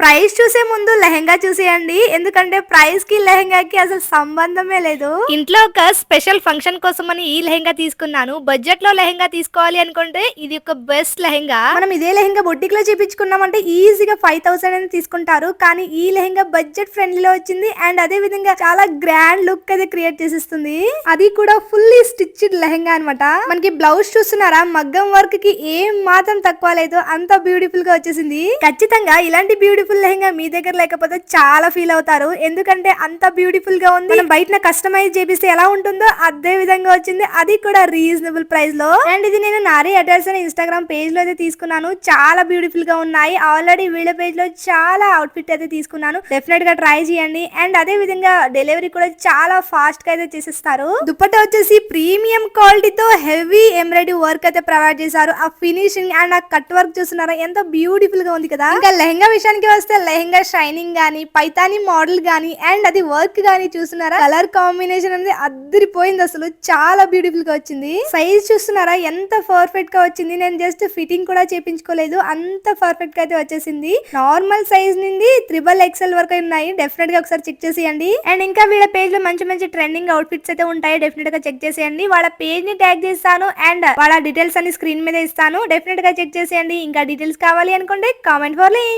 Price చూసే ముందు లెహంగా చూసేయండి. ఎందుకంటే ప్రైస్ కి లెహంగాకి అసలు సంబంధమే లేదు. ఇంట్లో ఒక స్పెషల్ ఫంక్షన్ కోసమని ఈ లెహంగా తీసుకున్నాను. బడ్జెట్ లో లెహంగా తీసుకోవాలి అనుకుంటే ఇది ఒక బెస్ట్ లెహంగా. మనం ఇదే లెహంగా బొటిక్ లో చేపించుకున్నామంటే ఈజీగా 5000 అని తీసుకుంటారు. కానీ ఈ లెహంగా బడ్జెట్ ఫ్రెండ్లీ వచ్చింది. అండ్ అదే విధంగా చాలా గ్రాండ్ లుక్ అయితే క్రియేట్ చేసిస్తుంది. అది కూడా ఫుల్లీ స్టిచ్డ్ లెహంగా అన్నమాట. మనకి బ్లౌజ్ చూస్తున్నారా, మగ్గం వర్క్ కి ఏం మాత్రం తక్కువ లేదు. అంత బ్యూటిఫుల్ గా వచ్చేసింది. ఖచ్చితంగా ఇలాంటి బ్యూటిఫుల్ లెహంగా మీ దగ్గర లేకపోతే చాలా ఫీల్ అవుతారు. ఎందుకంటే అంత బ్యూటిఫుల్ గా ఉంది. మనం బయట కస్టమైజ్ చేపిస్తే ఎలా ఉంటుందో అదే విధంగా వచ్చింది. అది కూడా రీజనబుల్ ప్రైస్ లో. అండ్ ఇది నేను నారీ అటైర్స్ అనే ఇన్స్టాగ్రామ్ పేజ్ లో అయితే తీసుకున్నాను. చాలా బ్యూటిఫుల్ గా ఉన్నాయి. ఆల్రెడీ వీడియో పేజ్ లో చాలా అవుట్ఫిట్ అయితే తీసుకున్నాను. డెఫినెట్ గా ట్రై చేయండి. అండ్ అదే విధంగా డెలివరీ కూడా చాలా ఫాస్ట్ గా అయితే చేసిస్తారు. దుపట్టా వచ్చేసి ప్రీమియం క్వాలిటీతో హెవీ ఎంబ్రాయిడరీ వర్క్ అయితే ప్రొవైడ్ చేశారు. ఆ ఫినిషింగ్ అండ్ ఆ కట్ వర్క్ చూస్తున్నారా ఎంత బ్యూటిఫుల్ గా ఉంది కదా. ఇంకా లెహంగా విషయానికి వస్తే లెహంగా షైనింగ్ గానీ, పైతాని మోడల్ గానీ, అండ్ అది వర్క్ గానీ చూస్తున్నారా, కలర్ కాంబినేషన్ అనేది అద్దరిపోయింది. అసలు చాలా బ్యూటిఫుల్ గా వచ్చింది. సైజ్ చూస్తున్నారా ఎంత పర్ఫెక్ట్ గా వచ్చింది. నేను జస్ట్ ఫిట్టింగ్ కూడా చేపించుకోలేదు, అంత పర్ఫెక్ట్ గా అయితే వచ్చేసింది. నార్మల్ సైజ్ నుండి XXL వరకు ఉన్నాయి. డెఫినెట్ గా ఒకసారి చెక్ చేసేయండి. అండ్ ఇంకా వీళ్ళ పేజ్ లో మంచి మంచి ట్రెండింగ్ అవుట్ఫిట్స్ అయితే ఉంటాయి. డెఫినెట్ గా చెక్ చేసేయండి. వాళ్ళ పేజ్ ని ట్యాగ్ చేస్తాను అండ్ వాళ్ళ డీటెయిల్స్ అన్ని స్క్రీన్ మీద ఇస్తాను. డెఫినెట్ గా చెక్ చేసేయండి. ఇంకా డీటెయిల్స్ కావాలి అనుకుంటే కామెంట్ ఫర్ లింక్.